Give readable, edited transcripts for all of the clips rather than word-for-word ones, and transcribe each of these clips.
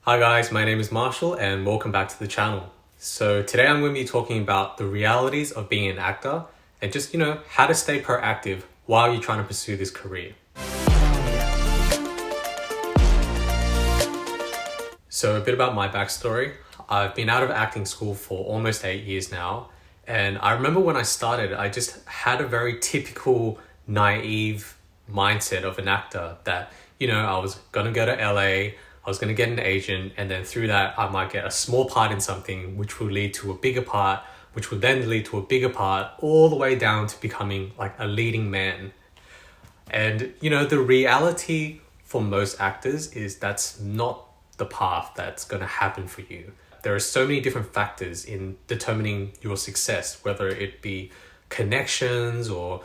Hi guys, my name is Marshall and welcome back to the channel. So today I'm going to be talking about the realities of being an actor and just, how to stay proactive while you're trying to pursue this career. So a bit about my backstory. I've been out of acting school for almost 8 years now. And I remember when I started, I just had a very typical naive mindset of an actor that, I was going to go to LA, I was going to get an agent, and then through that, I might get a small part in something, which will lead to a bigger part, which will then lead to a bigger part, all the way down to becoming like a leading man. And, the reality for most actors is that's not the path that's going to happen for you. There are so many different factors in determining your success, whether it be connections or,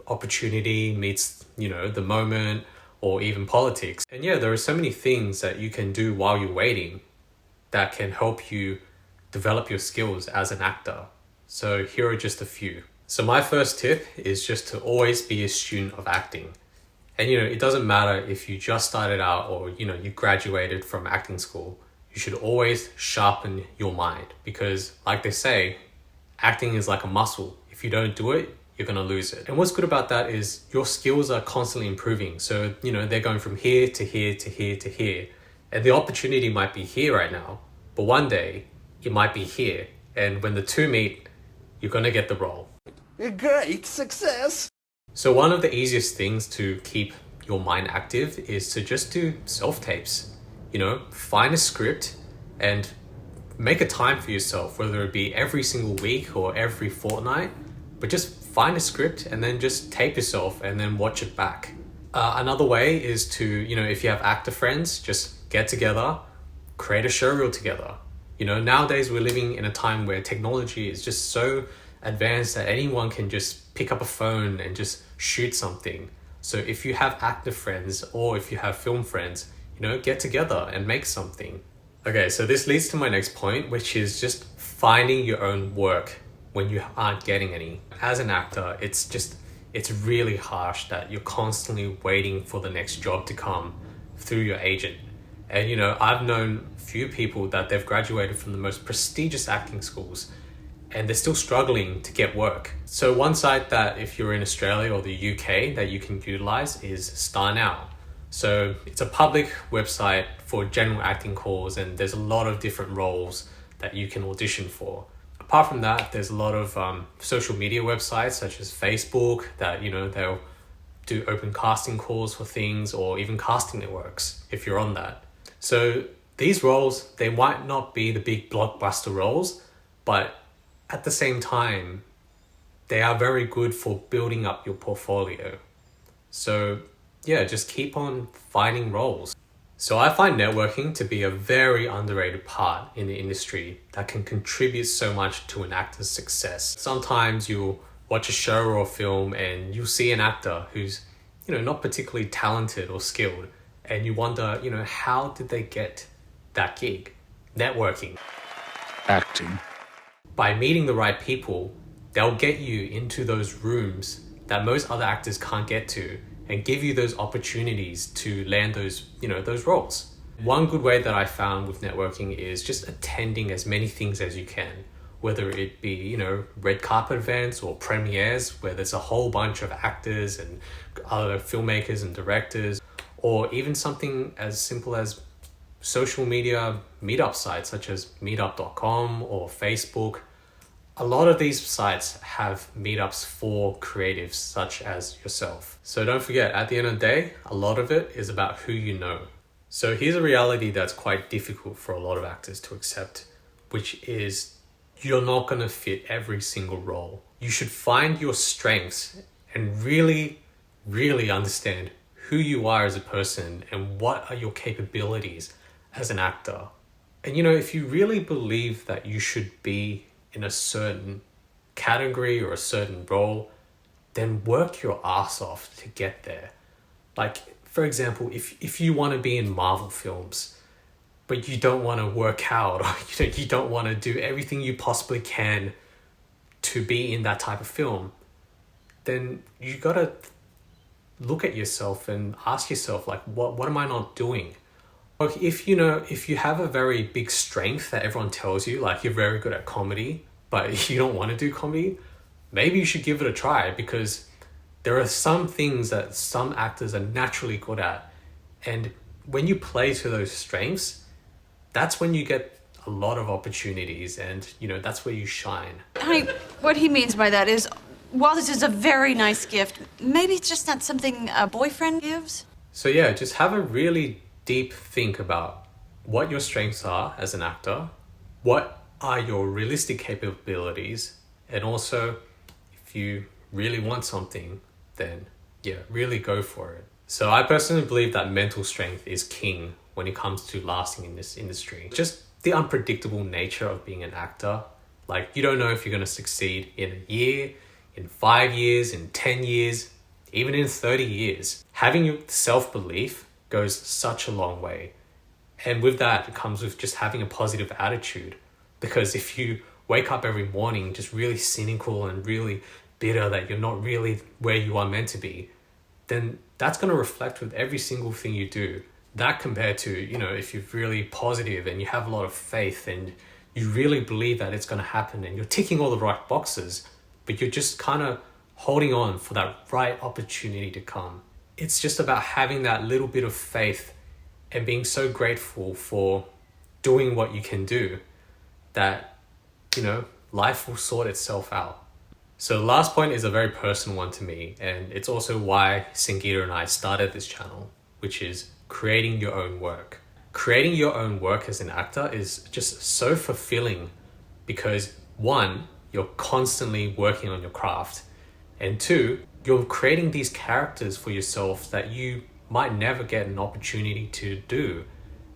opportunity meets, the moment, or even politics. And yeah, there are so many things that you can do while you're waiting that can help you develop your skills as an actor. So here are just a few. So my first tip is just to always be a student of acting. And it doesn't matter if you just started out or you graduated from acting school. You should always sharpen your mind because, like they say, acting is like a muscle. If you don't do it, you're going to lose it. And what's good about that is your skills are constantly improving. So, they're going from here to here to here to here. And the opportunity might be here right now, but one day it might be here. And when the two meet, you're going to get the role. Great success! So one of the easiest things to keep your mind active is to just do self-tapes. Find a script and make a time for yourself, whether it be every single week or every fortnight, but just find a script and then just tape yourself and then watch it back. Another way is to, if you have actor friends, just get together, create a showreel together. Nowadays we're living in a time where technology is just so advanced that anyone can just pick up a phone and just shoot something. So if you have actor friends or if you have film friends, get together and make something. Okay, so this leads to my next point, which is just finding your own work when you aren't getting any. As an actor, it's really harsh that you're constantly waiting for the next job to come through your agent. And I've known few people that they've graduated from the most prestigious acting schools and they're still struggling to get work. So one site that if you're in Australia or the UK that you can utilize is StarNow. So it's a public website for general acting calls and there's a lot of different roles that you can audition for. Apart from that, there's a lot of social media websites such as Facebook that, they'll do open casting calls for things or even casting networks if you're on that. So these roles, they might not be the big blockbuster roles, but at the same time, they are very good for building up your portfolio. So yeah, just keep on finding roles. So I find networking to be a very underrated part in the industry that can contribute so much to an actor's success. Sometimes you'll watch a show or a film and you'll see an actor who's, not particularly talented or skilled. And you wonder, how did they get that gig? Networking. Acting. By meeting the right people, they'll get you into those rooms that most other actors can't get to and give you those opportunities to land those, those roles. One good way that I found with networking is just attending as many things as you can, whether it be, red carpet events or premieres where there's a whole bunch of actors and other filmmakers and directors, or even something as simple as social media meetup sites such as meetup.com or Facebook. A lot of these sites have meetups for creatives such as yourself. So don't forget, at the end of the day, a lot of it is about who you know. So here's a reality that's quite difficult for a lot of actors to accept, which is you're not going to fit every single role. You should find your strengths and really, really understand who you are as a person and what are your capabilities as an actor. And if you really believe that you should be in a certain category or a certain role, then work your ass off to get there. Like, for example, if you want to be in Marvel films, but you don't want to work out, or you don't want to do everything you possibly can to be in that type of film, then you gotta look at yourself and ask yourself, like, what am I not doing? Like if you have a very big strength that everyone tells you, like you're very good at comedy, but you don't want to do comedy, maybe you should give it a try, because there are some things that some actors are naturally good at. And when you play to those strengths, that's when you get a lot of opportunities, and that's where you shine. Honey, what he means by that is, while this is a very nice gift, maybe it's just not something a boyfriend gives. So yeah, just have a really deep think about what your strengths are as an actor, what are your realistic capabilities, and also if you really want something, then yeah, really go for it. So I personally believe that mental strength is king when it comes to lasting in this industry. Just the unpredictable nature of being an actor. Like, you don't know if you're going to succeed in a year, in 5 years, in 10 years, even in 30 years. Having self-belief goes such a long way. And with that, it comes with just having a positive attitude. Because if you wake up every morning just really cynical and really bitter that you're not really where you are meant to be, then that's going to reflect with every single thing you do. That compared to, if you're really positive and you have a lot of faith and you really believe that it's going to happen and you're ticking all the right boxes, but you're just kind of holding on for that right opportunity to come. It's just about having that little bit of faith and being so grateful for doing what you can do that, life will sort itself out. So the last point is a very personal one to me, and it's also why Sangeeta and I started this channel, which is creating your own work. Creating your own work as an actor is just so fulfilling because, one, you're constantly working on your craft, and two, you're creating these characters for yourself that you might never get an opportunity to do.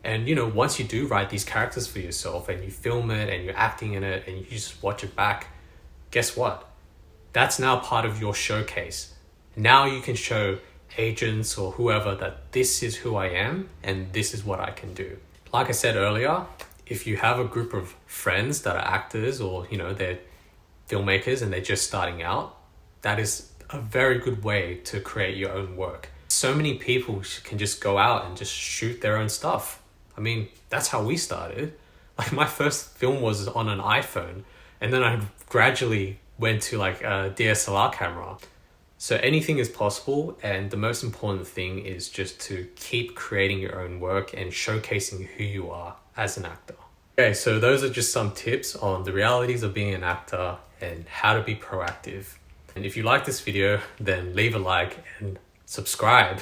And once you do write these characters for yourself and you film it and you're acting in it and you just watch it back, guess what? That's now part of your showcase. Now you can show agents or whoever that this is who I am and this is what I can do. Like I said earlier, if you have a group of friends that are actors or they're filmmakers and they're just starting out, that is a very good way to create your own work. So many people can just go out and just shoot their own stuff. I mean, that's how we started. Like, my first film was on an iPhone, and then I gradually went to like a DSLR camera. So anything is possible, and the most important thing is just to keep creating your own work and showcasing who you are as an actor. Okay, so those are just some tips on the realities of being an actor and how to be proactive. And if you like this video, then leave a like and subscribe,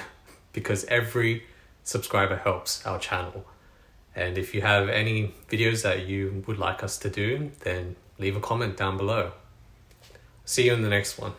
because every subscriber helps our channel. And if you have any videos that you would like us to do, then leave a comment down below. See you in the next one.